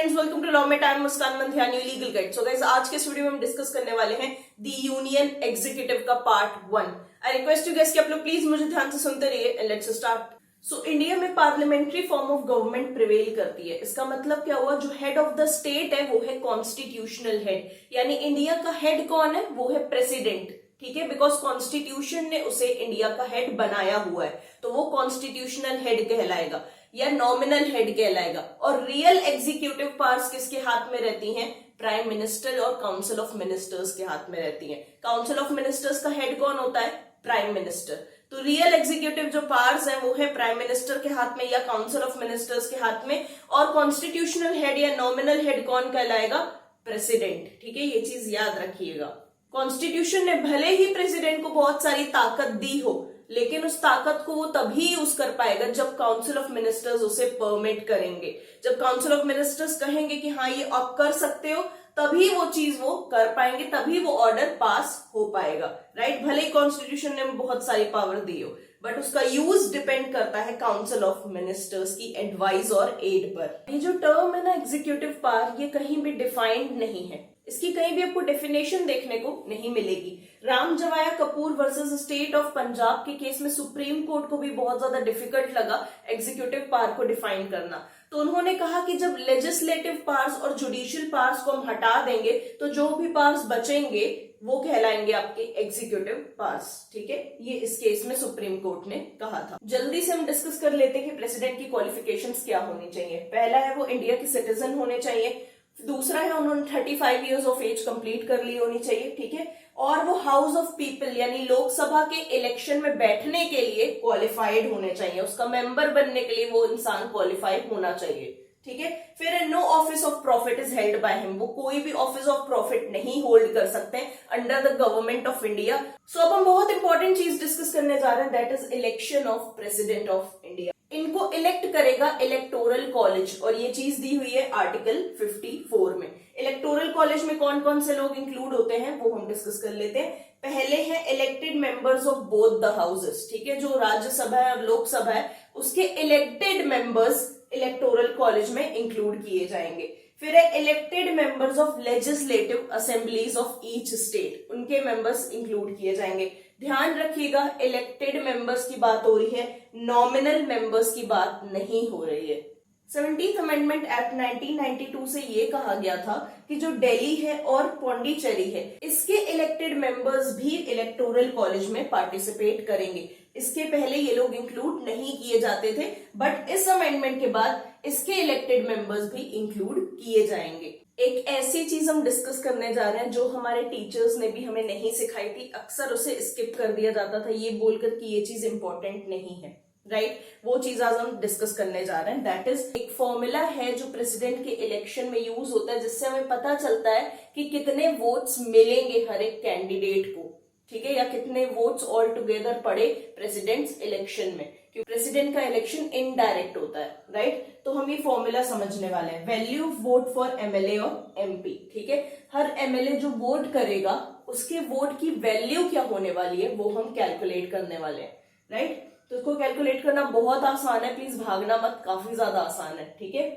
Friends, welcome to law में time. मुस्कान मंथियानी, legal guide. So guys, आज के इस वीडियो में हम डिस्कस करने वाले हैं दी यूनियन एग्जीक्यूटिव का part 1। I request you guys कि आप लोग प्लीज मुझे ध्यान से सुनते रहिए and let's start. So India में parliamentary form of government prevail करती है। इसका मतलब क्या हुआ, जो हेड ऑफ द स्टेट है वो है कॉन्स्टिट्यूशनल हेड, यानी इंडिया का हेड कौन है, वो है प्रेसिडेंट। ठीक है, बिकॉज कॉन्स्टिट्यूशन ने उसे इंडिया का हेड बनाया हुआ है, तो वो कॉन्स्टिट्यूशनल हेड कहलाएगा या नॉमिनल हेड कहलाएगा। और रियल एग्जीक्यूटिव पावर्स किसके हाथ में रहती हैं? प्राइम मिनिस्टर और काउंसिल ऑफ मिनिस्टर्स के हाथ में रहती हैं। काउंसिल ऑफ मिनिस्टर्स का हेड कौन होता है? Prime minister. तो रियल एग्जीक्यूटिव जो पावर्स हैं वो है प्राइम मिनिस्टर के हाथ में या काउंसिल ऑफ मिनिस्टर्स के हाथ में। और कॉन्स्टिट्यूशनल हेड या नॉमिनल हेड कौन कहलाएगा? प्रेसिडेंट। ठीक है, ये चीज याद रखिएगा। कॉन्स्टिट्यूशन ने भले ही प्रेसिडेंट को बहुत सारी ताकत दी हो, लेकिन उस ताकत को वो तभी यूज कर पाएगा जब काउंसिल ऑफ मिनिस्टर्स उसे परमिट करेंगे। जब काउंसिल ऑफ मिनिस्टर्स कहेंगे कि हाँ ये आप कर सकते हो, तभी वो चीज वो कर पाएंगे, तभी वो ऑर्डर पास हो पाएगा। राइट, भले ही कॉन्स्टिट्यूशन ने बहुत सारी पावर दी हो, बट उसका यूज डिपेंड करता है काउंसिल ऑफ मिनिस्टर्स की एडवाइस और एड पर। ये जो टर्म है ना एग्जीक्यूटिव पावर, ये कहीं भी डिफाइंड नहीं है। इसकी कहीं भी आपको डेफिनेशन देखने को नहीं मिलेगी। Ram Jawaya Kapur versus state of Punjab के केस में सुप्रीम कोर्ट को भी बहुत ज्यादा डिफिकल्ट लगा एग्जीक्यूटिव पावर को डिफाइन करना। तो उन्होंने कहा कि जब लेजिस्लेटिव पावर्स और जुडिशियल पावर्स को हम हटा देंगे तो जो भी पावर्स बचेंगे वो कहलाएंगे आपके एग्जीक्यूटिव पावर्स। ठीक है, ये इस केस में सुप्रीम कोर्ट ने कहा था। जल्दी से हम डिस्कस कर लेते हैं कि प्रेसिडेंट की क्वालिफिकेशंस क्या होनी चाहिए। पहला है वो इंडिया के सिटीजन होने चाहिए। दूसरा है उन्होंने 35 इयर्स ऑफ एज कंप्लीट कर ली होनी चाहिए। ठीक है, और वो हाउस ऑफ पीपल यानी लोकसभा के इलेक्शन में बैठने के लिए क्वालिफाइड होने चाहिए। उसका मेंबर बनने के लिए वो इंसान क्वालिफाइड होना चाहिए। ठीक है, फिर no office of profit is held by him, वो कोई भी ऑफिस ऑफ प्रॉफिट नहीं होल्ड कर सकते under the government of India. So अब हम बहुत इंपॉर्टेंट चीज डिस्कस करने जा रहे हैं, that is election of president of India. इनको इलेक्ट करेगा इलेक्टोरल कॉलेज, और ये चीज दी हुई है आर्टिकल 54 में। इलेक्टोरल कॉलेज में कौन कौन से लोग इंक्लूड होते हैं वो हम डिस्कस कर लेते हैं। पहले है elected members of both the houses. ठीक है, जो राज्यसभा है और लोकसभा है उसके इलेक्टेड मेंबर्स इलेक्टोरल कॉलेज में इंक्लूड किए जाएंगे। फिर है elected members of legislative assemblies of each state, उनके मेंबर्स इंक्लूड किए जाएंगे। ध्यान रखिएगा, इलेक्टेड मेंबर्स की बात हो रही है, नॉमिनल मेंबर्स की बात नहीं हो रही है। 17th अमेंडमेंट एक्ट 1992 से ये कहा गया था कि जो दिल्ली है और पौंडीचेरी है इसके इलेक्टेड मेंबर्स भी इलेक्टोरल कॉलेज में पार्टिसिपेट करेंगे। इसके पहले ये लोग इंक्लूड नहीं किए जाते थे, बट इस अमेंडमेंट के बाद इसके इलेक्टेड मेंबर्स भी इंक्लूड किए जाएंगे। एक ऐसी चीज हम डिस्कस करने जा रहे हैं जो हमारे टीचर्स ने भी हमें नहीं सिखाई थी, अक्सर उसे स्किप कर दिया जाता था ये बोलकर कि ये चीज इंपॉर्टेंट नहीं है। राइट, वो चीज आज हम डिस्कस करने जा रहे हैं। दैट इज एक फॉर्मूला है जो प्रेसिडेंट के इलेक्शन में यूज होता है, जिससे हमें पता चलता है कि कितने वोट्स मिलेंगे हर एक कैंडिडेट को। ठीक है, या कितने वोट्स ऑल टुगेदर पड़े प्रेसिडेंट्स इलेक्शन में, क्योंकि प्रेसिडेंट का इलेक्शन इनडायरेक्ट होता है। राइट, तो हम ये फॉर्मूला समझने वाले हैं, value of vote for MLA और एमपी। ठीक है, हर एमएलए जो वोट करेगा उसके वोट की वैल्यू क्या होने वाली है वो हम कैलकुलेट करने वाले हैं। राइट, तो इसको कैलकुलेट करना बहुत आसान है, प्लीज भागना मत, काफी ज्यादा आसान है। ठीक है,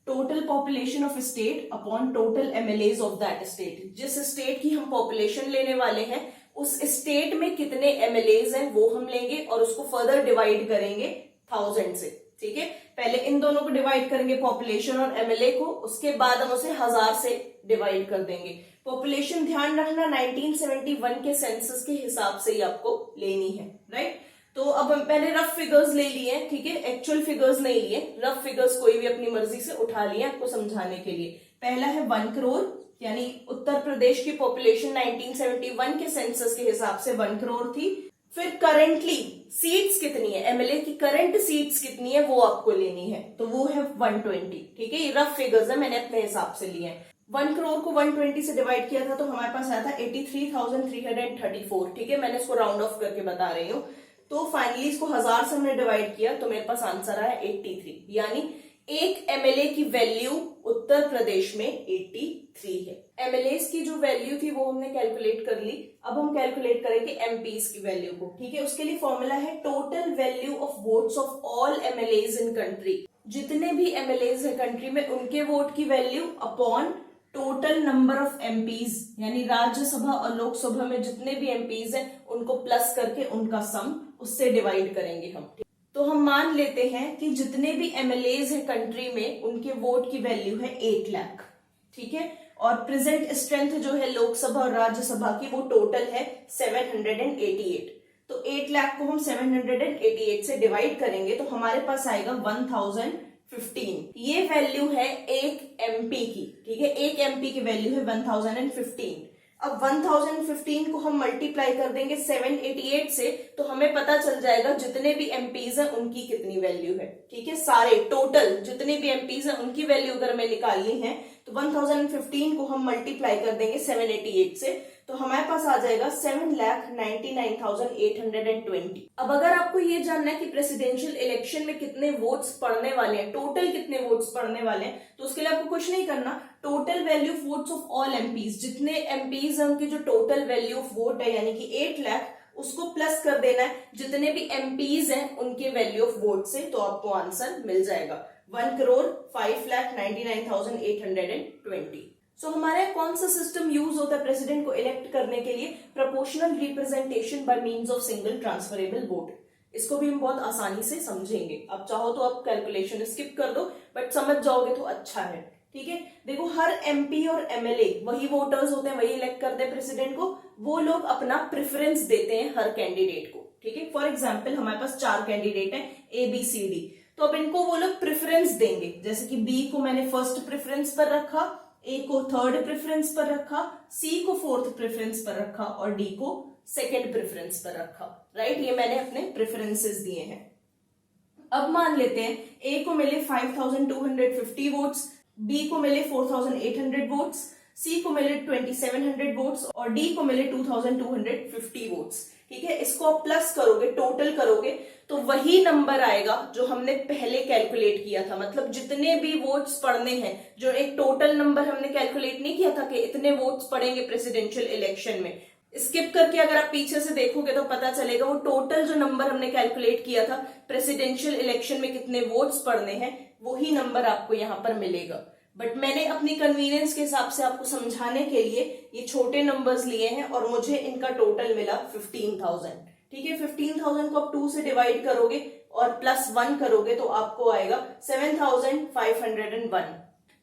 total population of state upon total MLAs of that state. जिस स्टेट की हम पॉपुलेशन लेने वाले हैं उस स्टेट में कितने एमएलएज हैं वो हम लेंगे और उसको फर्दर डिवाइड करेंगे 1000 से। ठीक है, पहले इन दोनों को डिवाइड करेंगे पॉपुलेशन और एमएलए को, उसके बाद हम उसे 1000 से डिवाइड कर देंगे। पॉपुलेशन ध्यान रखना 1971 के सेंसस के हिसाब से ही आपको लेनी है। राइट, तो अब मैंने रफ फिगर्स ले लिए हैं। ठीक है, एक्चुअल फिगर्स नहीं लिए, रफ फिगर्स कोई भी अपनी मर्जी से उठा लिए आपको समझाने के लिए। पहला है 1 करोड़, यानी उत्तर प्रदेश की पॉपुलेशन 1971 के सेंसस के हिसाब से 1 करोड़ थी। फिर करंटली सीट्स कितनी है, एमएलए की करंट सीट्स कितनी है वो आपको लेनी है, तो वो है 120। ठीक है, ये रफ फिगर्स है, मैंने अपने हिसाब से लिए हैं। 1 करोड़ को 120 से डिवाइड किया था तो हमारे पास आया था 83,334। ठीक है, मैंने इसको राउंड ऑफ करके बता रही हूँ। तो फाइनली इसको 1000 से हमने डिवाइड किया तो मेरे पास आंसर आया 83, यानी एक एमएलए की वैल्यू उत्तर प्रदेश में 83 है। एमएलए की जो वैल्यू थी वो हमने कैलकुलेट कर ली। अब हम कैलकुलेट करेंगे एमपीज की वैल्यू को। ठीक है, उसके लिए फॉर्मूला है total value of votes of all MLAs in country. जितने भी एमएलएज है कंट्री में उनके वोट की value upon total number of MPs, यानी राज्यसभा और लोकसभा में जितने भी एमपीज हैं उनको प्लस करके उनका सम उससे डिवाइड करेंगे हम। तो हम मान लेते हैं कि जितने भी एमएलएज है कंट्री में उनके वोट की वैल्यू है 8 लाख, ठीक है, और प्रेजेंट स्ट्रेंथ जो है लोकसभा और राज्यसभा की वो टोटल है 788। तो 8 लाख को हम 788 से डिवाइड करेंगे तो हमारे पास आएगा 1015। ये वैल्यू है एक एमपी की, ठीक है, एक एमपी की वैल्यू है 1015। अब 1015 को हम मल्टीप्लाई कर देंगे 788 से तो हमें पता चल जाएगा जितने भी एमपीज हैं उनकी कितनी वैल्यू है, ठीक है, सारे टोटल जितने भी एमपीज हैं उनकी वैल्यू अगर हमें निकालनी है तो 1015 को हम मल्टीप्लाई कर देंगे 788 से तो हमारे पास आ जाएगा 7,99,820। अब अगर आपको ये जानना है कि प्रेसिडेंशियल इलेक्शन में कितने वोट्स पड़ने वाले हैं, टोटल कितने वोट्स पड़ने वाले हैं, तो उसके लिए आपको कुछ नहीं करना, total value of votes of all MPs, जितने एमपीज हैं उनकी जो टोटल वैल्यू ऑफ वोट है यानी कि 8 लाख, उसको प्लस कर देना है जितने भी एमपीज हैं उनके वैल्यू ऑफ वोट से, तो आपको आंसर मिल जाएगा 1,05,99,820। सो हमारे कौन सा सिस्टम यूज होता है प्रेसिडेंट को इलेक्ट करने के लिए? Proportional representation by means of single transferable vote. इसको भी हम बहुत आसानी से समझेंगे, आप चाहो तो आप कैलकुलेशन स्किप कर दो बट समझ जाओगे तो अच्छा है, ठीक है। देखो हर एमपी और एमएलए वही वोटर्स होते हैं, वही इलेक्ट करते हैं प्रेसिडेंट को, वो लोग अपना प्रेफरेंस देते हैं हर कैंडिडेट को, ठीक है। फॉर एग्जाम्पल हमारे पास 4 कैंडिडेट हैं ABCD, तो अब इनको वो लोग प्रेफरेंस देंगे, जैसे कि B को मैंने फर्स्ट प्रेफरेंस पर रखा, A को थर्ड प्रेफरेंस पर रखा, C को फोर्थ प्रेफरेंस पर रखा और D को सेकेंड प्रेफरेंस पर रखा, राइट। ये मैंने अपने प्रेफरेंसेस दिए हैं। अब मान लेते हैं A को मिले 5,250 वोट्स, B को मिले 4,800 वोट्स, C को मिले 2,700 वोट्स और D को मिले 2,250 वोट्स, ठीक है। इसको आप प्लस करोगे, टोटल करोगे तो वही नंबर आएगा जो हमने पहले कैलकुलेट किया था, मतलब जितने भी वोट्स पड़ने हैं, जो एक टोटल नंबर हमने कैलकुलेट नहीं किया था कि इतने वोट्स पड़ेंगे प्रेसिडेंशियल इलेक्शन में, स्किप करके अगर आप पीछे से देखोगे तो पता चलेगा वो टोटल जो नंबर हमने कैलकुलेट किया था प्रेसिडेंशियल इलेक्शन में कितने वोट्स पड़ने हैं, वही नंबर आपको यहाँ पर मिलेगा। बट मैंने अपनी कन्वीनियंस के हिसाब से आपको समझाने के लिए ये छोटे नंबर्स लिए हैं और मुझे इनका टोटल मिला 15,000, ठीक है। 15,000 को आप 2 से डिवाइड करोगे और प्लस 1 करोगे तो आपको आएगा 7,501।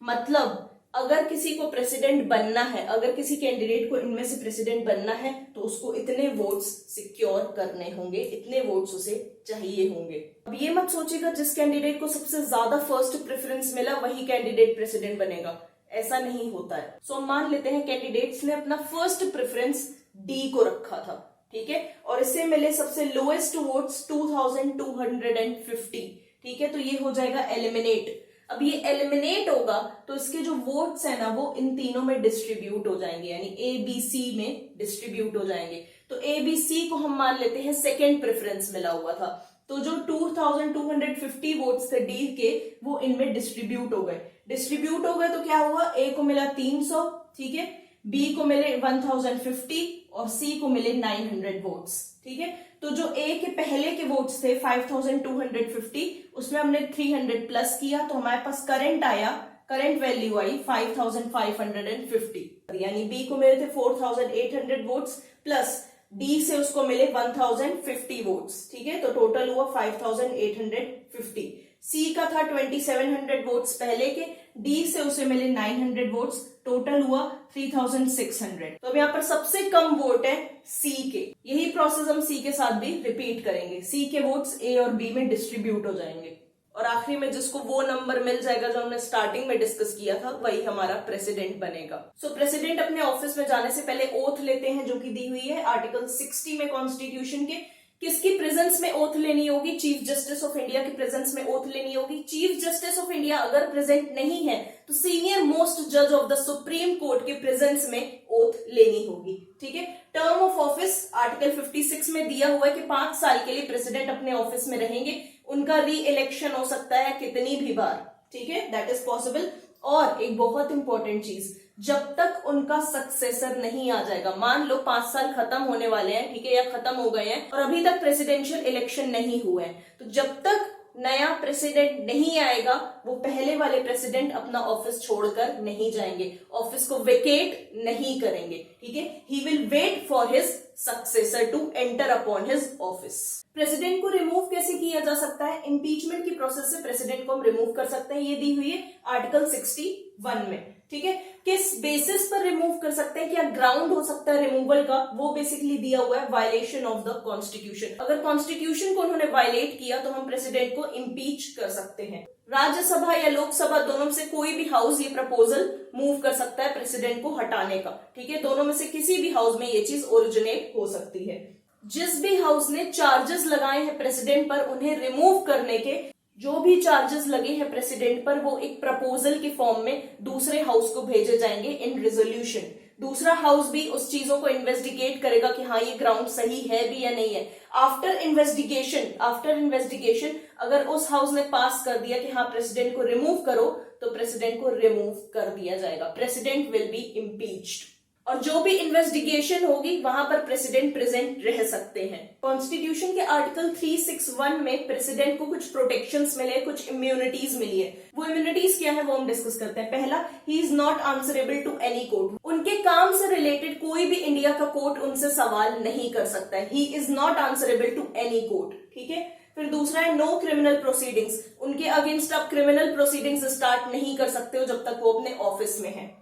मतलब अगर किसी को प्रेसिडेंट बनना है, अगर किसी कैंडिडेट को इनमें से प्रेसिडेंट बनना है तो उसको इतने वोट्स सिक्योर करने होंगे, इतने वोट्स उसे चाहिए होंगे। अब ये मत सोचिएगा जिस कैंडिडेट को सबसे ज्यादा फर्स्ट प्रेफरेंस मिला वही कैंडिडेट प्रेसिडेंट बनेगा, ऐसा नहीं होता है। सो मान लेते हैं कैंडिडेट्स ने अपना फर्स्ट प्रेफरेंस डी को रखा था, ठीक है, और इससे मिले सबसे लोएस्ट वोट्स 2,250, ठीक है, तो ये हो जाएगा एलिमिनेट। अब ये एलिमिनेट होगा तो इसके जो वोट्स है ना वो इन तीनों में डिस्ट्रीब्यूट हो जाएंगे, यानी ABC में डिस्ट्रीब्यूट हो जाएंगे। तो ABC को हम मान लेते हैं सेकेंड प्रेफरेंस मिला हुआ था, तो जो 2,250 वोट्स थे डी के वो इनमें डिस्ट्रीब्यूट हो गए। डिस्ट्रीब्यूट हो गए तो क्या हुआ, A को मिला 300, ठीक है, B को मिले 1,050 और C को मिले 900 वोट्स, ठीक है। तो जो A के पहले के वोट्स थे 5,250 उसमें हमने 300 प्लस किया तो हमारे पास करंट आया, करंट वैल्यू आई 5,550, यानी B को मिले थे 4,800 वोट्स प्लस D से उसको मिले 1,050 वोट्स, ठीक है, तो टोटल हुआ 5,850। C का था 2,700 वोट्स पहले के, D से उसे मिले 900 वोट्स, टोटल हुआ 3,600। तो अब यहाँ पर सबसे कम वोट है C के। यही प्रोसेस हम C के साथ भी रिपीट करेंगे, C के वोट्स A और B में डिस्ट्रीब्यूट हो जाएंगे और आखिरी में जिसको वो नंबर मिल जाएगा जो हमने स्टार्टिंग में डिस्कस किया था वही हमारा प्रेसिडेंट बनेगा। सो प्रेसिडेंट अपने ऑफिस में जाने से पहले ओथ लेते हैं जो कि दी हुई है आर्टिकल 60 में कॉन्स्टिट्यूशन के। किसकी प्रेजेंस में ओथ लेनी होगी? चीफ जस्टिस ऑफ इंडिया की प्रेजेंस में ओथ लेनी होगी। चीफ जस्टिस ऑफ इंडिया अगर प्रेजेंट नहीं है तो सीनियर मोस्ट जज ऑफ द सुप्रीम कोर्ट के प्रेजेंस में ओथ लेनी होगी, ठीक है। टर्म ऑफ ऑफिस आर्टिकल 56 में दिया हुआ है कि 5 साल के लिए प्रेसिडेंट अपने ऑफिस में रहेंगे, उनका री इलेक्शन हो सकता है कितनी भी बार, ठीक है, दैट इज पॉसिबल। और एक बहुत इंपॉर्टेंट चीज, जब तक उनका सक्सेसर नहीं आ जाएगा, मान लो 5 साल खत्म होने वाले हैं, ठीक है, या खत्म हो गए हैं और अभी तक प्रेसिडेंशियल इलेक्शन नहीं हुए हैं, तो जब तक नया प्रेसिडेंट नहीं आएगा वो पहले वाले प्रेसिडेंट अपना ऑफिस छोड़कर नहीं जाएंगे, ऑफिस को वेकेट नहीं करेंगे, ठीक है। He will wait for his successor to enter upon his office. President को रिमूव कैसे किया जा सकता है? इम्पीचमेंट की प्रोसेस से प्रेसिडेंट को हम रिमूव कर सकते हैं, ये दी हुई है आर्टिकल 61 में, ठीक है। किस बेसिस पर रिमूव कर सकते हैं, क्या ग्राउंड हो सकता है रिमूवल का, वो बेसिकली दिया हुआ है वायलेशन ऑफ द कॉन्स्टिट्यूशन। अगर कॉन्स्टिट्यूशन को उन्होंने वायलेट किया तो हम प्रेसिडेंट को इम्पीच कर सकते हैं। राज्यसभा या लोकसभा दोनों में से कोई भी हाउस ये प्रपोजल मूव कर सकता है प्रेसिडेंट को हटाने का, ठीक है। दोनों में से किसी भी हाउस में ये चीज ओरिजिनेट हो सकती है। जिस भी हाउस ने चार्जेस लगाए हैं प्रेसिडेंट पर, उन्हें रिमूव करने के जो भी चार्जेस लगे हैं प्रेसिडेंट पर, वो एक प्रपोजल के फॉर्म में दूसरे हाउस को भेजे जाएंगे इन रेजोल्यूशन। दूसरा हाउस भी उस चीजों को इन्वेस्टिगेट करेगा कि हाँ ये ग्राउंड सही है भी या नहीं है। आफ्टर इन्वेस्टिगेशन अगर उस हाउस ने पास कर दिया कि हाँ प्रेसिडेंट को रिमूव करो, तो प्रेसिडेंट को रिमूव कर दिया जाएगा। President will be impeached. और जो भी इन्वेस्टिगेशन होगी वहां पर प्रेसिडेंट प्रेजेंट रह सकते हैं। कॉन्स्टिट्यूशन के आर्टिकल 361 में प्रेसिडेंट को कुछ प्रोटेक्शंस मिले, कुछ इम्यूनिटीज मिली है। वो इम्यूनिटीज क्या है वो हम डिस्कस करते हैं। पहला, he is not answerable to any court. उनके काम से रिलेटेड कोई भी इंडिया का कोर्ट उनसे सवाल नहीं कर सकता है। He is not answerable to any court, ठीक है। फिर दूसरा है नो क्रिमिनल प्रोसीडिंग्स। उनके अगेंस्ट आप क्रिमिनल प्रोसीडिंग्स स्टार्ट नहीं कर सकते हो जब तक वो अपने ऑफिस में है।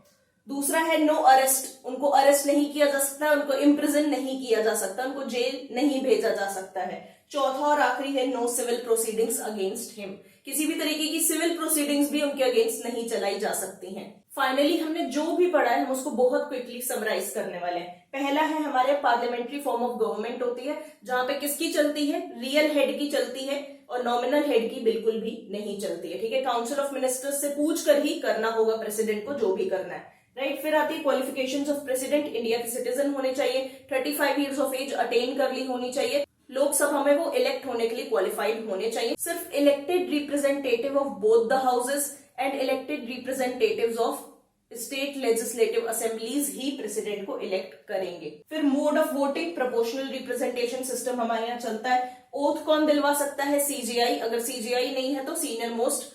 दूसरा है नो अरेस्ट। उनको अरेस्ट नहीं किया जा सकता, उनको इम्प्रिजन नहीं किया जा सकता, उनको जेल नहीं भेजा जा सकता है। चौथा और आखिरी है no civil proceedings against him. किसी भी तरीके की सिविल प्रोसीडिंग्स भी उनके अगेंस्ट नहीं चलाई जा सकती हैं। फाइनली हमने जो भी पढ़ा है हम उसको बहुत क्विकली समराइज करने वाले हैं। पहला है हमारे पार्लियामेंट्री फॉर्म ऑफ गवर्नमेंट होती है, जहां पे किसकी चलती है, रियल हेड की चलती है और नॉमिनल हेड की बिल्कुल भी नहीं चलती है, ठीक है। काउंसिल ऑफ मिनिस्टर्स से पूछ कर ही करना होगा प्रेसिडेंट को जो भी करना है, राइट। फिर आती है क्वालिफिकेशंस ऑफ प्रेसिडेंट। इंडिया के सिटीजन होने चाहिए, 35 ईयर्स ऑफ एज अटेन कर ली होनी चाहिए, लोकसभा में वो इलेक्ट होने के लिए क्वालिफाइड होने चाहिए। सिर्फ elected representative of both the houses and elected representatives of state legislative assemblies he president को इलेक्ट करेंगे। फिर mode of voting, proportional representation system हमारे यहाँ चलता है। ओथ कौन दिलवा सकता है, सीजीआई। अगर सीजीआई नहीं है तो सीनियर मोस्ट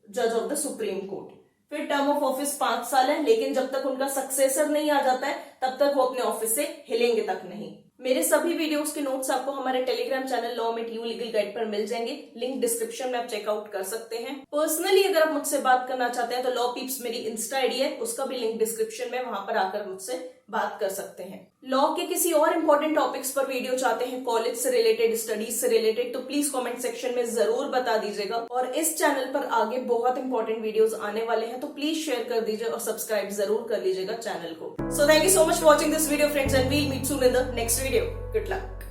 जज ऑफ द सुप्रीम कोर्ट। फिर टर्म ऑफ ऑफिस 5 साल है, लेकिन जब तक उनका सक्सेसर नहीं आ जाता है तब तक वो अपने ऑफिस से हिलेंगे तक नहीं। मेरे सभी वीडियोस के नोट्स आपको हमारे Telegram channel law mate you legal guide पर मिल जाएंगे, लिंक डिस्क्रिप्शन में आप चेकआउट कर सकते हैं। पर्सनली अगर आप मुझसे बात करना चाहते हैं तो लॉ पीप्स मेरी इंस्टा आईडी है, उसका भी लिंक डिस्क्रिप्शन में, वहां पर आकर मुझसे बात कर सकते हैं। लॉ के किसी और इंपॉर्टेंट टॉपिक्स पर वीडियो चाहते हैं, कॉलेज से रिलेटेड, स्टडीज से रिलेटेड, तो प्लीज कमेंट सेक्शन में जरूर बता दीजिएगा। और इस चैनल पर आगे बहुत इंपॉर्टेंट वीडियोस आने वाले हैं, तो प्लीज शेयर कर दीजिए और सब्सक्राइब जरूर कर लीजिएगा चैनल को। So thank you so much for watching this video friends, and we'll meet soon in the next video. Good luck.